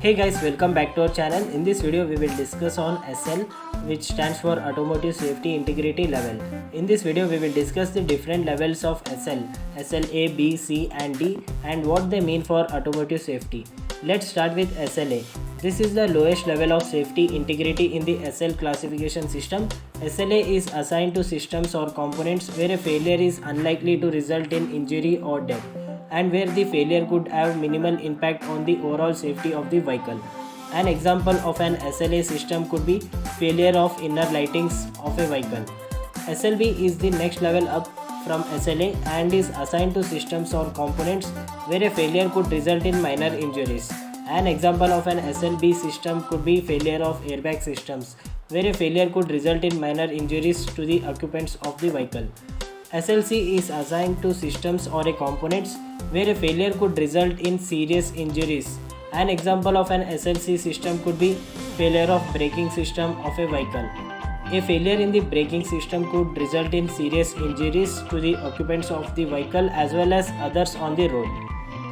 Hey guys, welcome back to our channel. In this video we will discuss on SL, which stands for Automotive Safety Integrity Level. In this video we will discuss the different levels of SL A, B, C and D, and what they mean for automotive safety. Let's start with SLA. This is the lowest level of safety integrity in the SL classification system. SLA is assigned to systems or components where a failure is unlikely to result in injury or death, and where the failure could have minimal impact on the overall safety of the vehicle. An example of an SLA system could be failure of inner lightings of a vehicle. SLB is the next level up from SLA and is assigned to systems or components where a failure could result in minor injuries. An example of an SLB system could be failure of airbag systems, where a failure could result in minor injuries to the occupants of the vehicle. SLC is assigned to systems or components where a failure could result in serious injuries. An example of an SLC system could be failure of braking system of a vehicle. A failure in the braking system could result in serious injuries to the occupants of the vehicle as well as others on the road.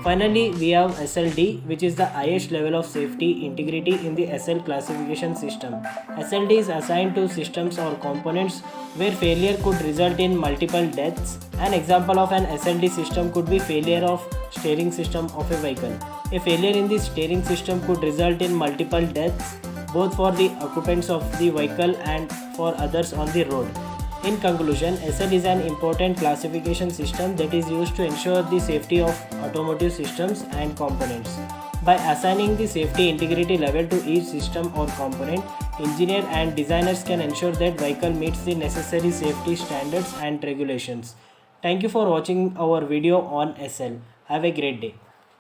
Finally, we have SLD, which is the highest level of safety integrity in the SL classification system. SLD is assigned to systems or components where failure could result in multiple deaths. An example of an SLD system could be failure of steering system of a vehicle. A failure in the steering system could result in multiple deaths, both for the occupants of the vehicle and for others on the road. In conclusion, SL is an important classification system that is used to ensure the safety of automotive systems and components. By assigning the safety integrity level to each system or component, engineers and designers can ensure that vehicle meets the necessary safety standards and regulations. Thank you for watching our video on SL. Have a great day.